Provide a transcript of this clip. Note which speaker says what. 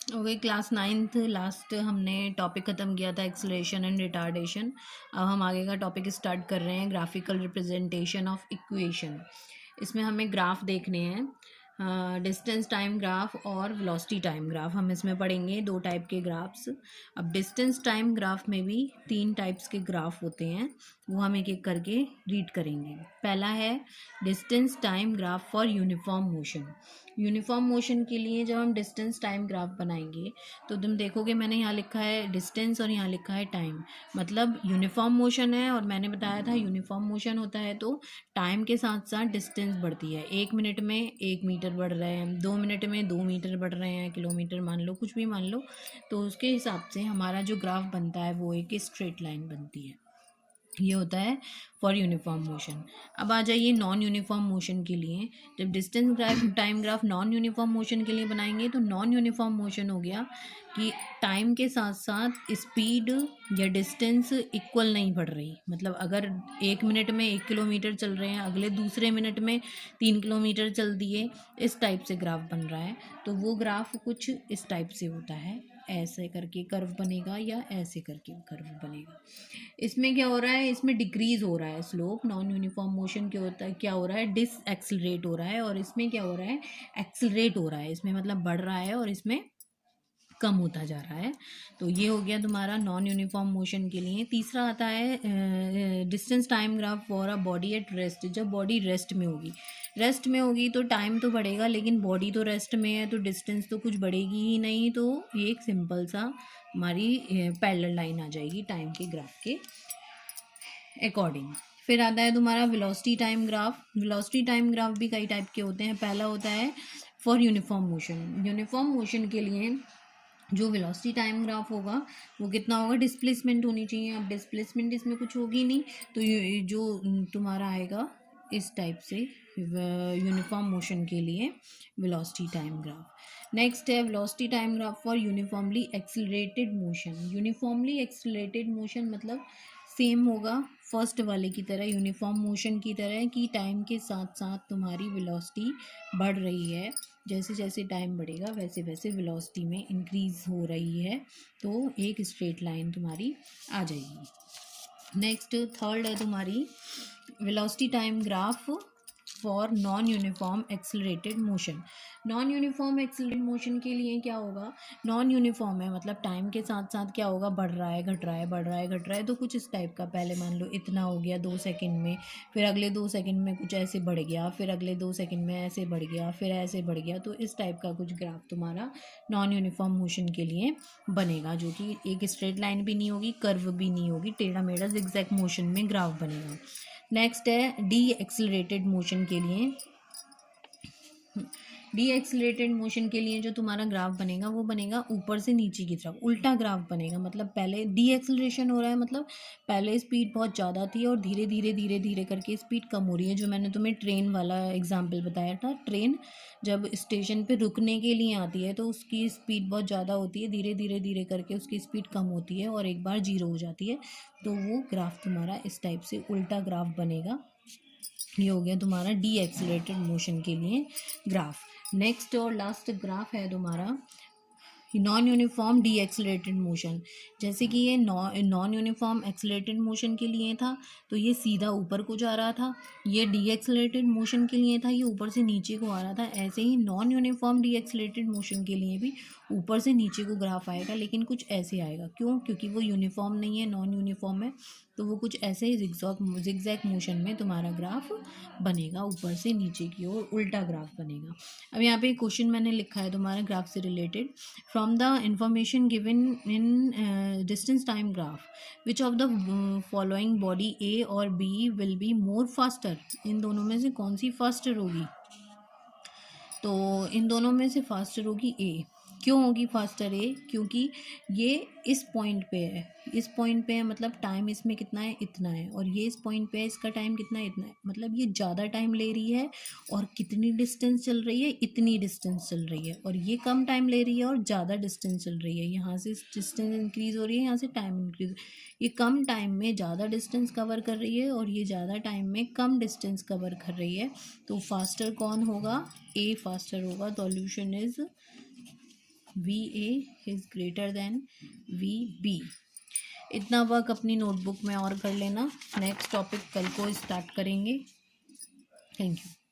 Speaker 1: Okay, class ninth last हमने topic ख़त्म किया था एक्सेलरेशन एंड रिटार्डेशन। अब हम आगे का टॉपिक स्टार्ट कर रहे हैं, ग्राफिकल रिप्रेजेंटेशन ऑफ इक्वेशन। इसमें हमें ग्राफ देखने हैं, डिस्टेंस टाइम ग्राफ और वेलोसिटी टाइम ग्राफ हम इसमें पढ़ेंगे, दो टाइप के ग्राफ्स। अब डिस्टेंस टाइम ग्राफ में भी तीन टाइप्स के ग्राफ होते हैं, वो हम एक एक करके रीड करेंगे। पहला है distance time graph for uniform motion. Uniform motion के लिए जब हम डिस्टेंस टाइम ग्राफ बनाएंगे तो तुम देखोगे मैंने यहाँ लिखा है डिस्टेंस और यहाँ लिखा है टाइम, मतलब यूनिफॉर्म मोशन है। और मैंने बताया था यूनिफॉर्म मोशन होता है तो टाइम के साथ साथ डिस्टेंस बढ़ती है। 1 मिनट में 1 मीटर बढ़ रहे हैं, 2 मिनट में 2 मीटर बढ़ रहे हैं, किलोमीटर मान लो, कुछ भी मान लो। तो उसके हिसाब से हमारा जो ग्राफ बनता है वो एक स्ट्रेट लाइन बनती है। ये होता है फॉर यूनिफॉर्म मोशन। अब आ जाइए नॉन यूनिफॉर्म मोशन के लिए। जब distance graph time graph non uniform motion के लिए बनाएंगे तो नॉन यूनिफॉर्म मोशन हो गया कि टाइम के साथ साथ स्पीड या डिस्टेंस इक्वल नहीं बढ़ रही। मतलब अगर 1 मिनट में 1 किलोमीटर चल रहे हैं, अगले दूसरे मिनट में 3 किलोमीटर चल दिए, इस टाइप से ग्राफ बन रहा है, तो वो ग्राफ कुछ इस टाइप से होता है। ऐसे करके कर्व बनेगा या ऐसे करके कर्व बनेगा। इसमें क्या हो रहा है, इसमें डिक्रीज हो रहा है स्लोप। नॉन यूनिफॉर्म मोशन क्या होता है, क्या हो रहा है, डिस एक्सलरेट हो रहा है। और इसमें क्या हो रहा है, एक्सलरेट हो रहा है। इसमें मतलब बढ़ रहा है और इसमें कम होता जा रहा है। तो ये हो गया तुम्हारा नॉन यूनिफॉर्म मोशन के लिए। तीसरा आता है distance time graph for a body at rest. जब बॉडी रेस्ट में होगी, रेस्ट में होगी तो टाइम तो बढ़ेगा, लेकिन बॉडी तो रेस्ट में है तो डिस्टेंस तो कुछ बढ़ेगी ही नहीं। तो ये एक सिंपल सा हमारी पैरेलल लाइन आ जाएगी टाइम के ग्राफ के अकॉर्डिंग। फिर आता है तुम्हारा velocity time graph. Velocity time graph भी कई टाइप के होते हैं। पहला होता है for uniform motion. Uniform motion के लिए जो वेलोसिटी टाइम ग्राफ होगा वो कितना होगा, डिस्प्लेसमेंट होनी चाहिए। अब डिस्प्लेसमेंट इसमें कुछ होगी नहीं, तो ये जो तुम्हारा आएगा इस टाइप से यूनिफॉर्म मोशन के लिए वेलोसिटी टाइम ग्राफ। नेक्स्ट है velocity time graph for uniformly accelerated motion. Uniformly accelerated motion मतलब सेम होगा फर्स्ट वाले की तरह, यूनिफॉर्म मोशन की तरह, कि टाइम के साथ साथ तुम्हारी वेलोसिटी बढ़ रही है। जैसे जैसे टाइम बढ़ेगा वैसे वैसे वेलोसिटी में इंक्रीज हो रही है, तो एक स्ट्रेट लाइन तुम्हारी आ जाएगी। नेक्स्ट थर्ड है तुम्हारी velocity time graph for non uniform accelerated motion. Non uniform accelerated motion के लिए क्या होगा, नॉन यूनिफॉर्म है मतलब टाइम के साथ साथ क्या होगा, बढ़ रहा है घट रहा है, बढ़ रहा है घट रहा है। तो कुछ इस टाइप का, पहले मान लो इतना हो गया 2 सेकंड में, फिर अगले 2 सेकंड में कुछ ऐसे बढ़ गया, फिर अगले 2 सेकंड में ऐसे बढ़ गया, फिर ऐसे बढ़ गया। तो इस टाइप का कुछ ग्राफ तुम्हारा नॉन यूनिफॉर्म मोशन के लिए बनेगा, जो कि एक स्ट्रेट लाइन भी नहीं होगी, कर्व भी नहीं होगी, टेढ़ा मेढ़ा जिगजैग मोशन में ग्राफ बनेगा। नेक्स्ट है डी एक्सिलरेटेड मोशन के लिए। डी एक्सिलरेटेड मोशन के लिए जो तुम्हारा ग्राफ बनेगा वो बनेगा ऊपर से नीचे की तरफ, उल्टा ग्राफ बनेगा। मतलब पहले डी एक्सिलरेशन हो रहा है, मतलब पहले स्पीड बहुत ज़्यादा थी और धीरे धीरे धीरे धीरे करके स्पीड कम हो रही है। जो मैंने तुम्हें ट्रेन वाला एग्जाम्पल बताया था, ट्रेन जब स्टेशन पे रुकने के लिए आती है तो उसकी स्पीड बहुत ज़्यादा होती है, धीरे धीरे धीरे करके उसकी स्पीड कम होती है और एक बार जीरो हो जाती है। तो वो ग्राफ तुम्हारा इस टाइप से उल्टा ग्राफ बनेगा। ये हो गया तुम्हारा डी एक्सिलरेटेड मोशन के लिए ग्राफ। नेक्स्ट और लास्ट ग्राफ है तुम्हारा नॉन यूनिफॉर्म डी एक्सिलरेटेड मोशन। जैसे कि ये नॉन यूनिफॉर्म एक्सिलरेटेड मोशन के लिए था तो ये सीधा ऊपर को जा रहा था, ये डी एक्सिलरेटेड मोशन के लिए था ये ऊपर से नीचे को आ रहा था। ऐसे ही नॉन यूनिफॉर्म डी एक्सिलरेटेड मोशन के लिए भी ऊपर से नीचे को ग्राफ आएगा, लेकिन कुछ ऐसे आएगा। क्यों? क्योंकि वो यूनिफॉर्म नहीं है, नॉन यूनिफॉर्म है, तो वो कुछ ऐसे ही जिगजैग मोशन में तुम्हारा ग्राफ बनेगा, ऊपर से नीचे की ओर उल्टा ग्राफ बनेगा। अब यहाँ पे क्वेश्चन मैंने लिखा है तुम्हारे ग्राफ से related, from the information given in distance time graph which of the following body A और B will be more faster. इन दोनों में से कौन सी फास्टर होगी? तो इन दोनों में से फास्टर होगी ए। क्यों होगी फास्टर ए? क्योंकि ये इस पॉइंट पे है, इस पॉइंट पे है, मतलब टाइम इसमें कितना है, इतना है, और ये इस पॉइंट पे है, इसका टाइम कितना है, इतना है। मतलब ये ज़्यादा टाइम ले रही है और कितनी डिस्टेंस चल रही है, इतनी डिस्टेंस चल रही है। और ये कम टाइम ले रही है और ज़्यादा डिस्टेंस चल रही है। यहाँ से डिस्टेंस इंक्रीज़ हो रही है, यहाँ से टाइम इंक्रीज। ये कम टाइम में ज़्यादा डिस्टेंस कवर कर रही है और ये ज़्यादा टाइम में कम डिस्टेंस कवर कर रही है। तो फास्टर कौन होगा? ए फास्टर होगा। Solution is VA is greater than VB। इतना वर्क अपनी नोटबुक में और कर लेना। नेक्स्ट टॉपिक कल को स्टार्ट करेंगे। Thank you.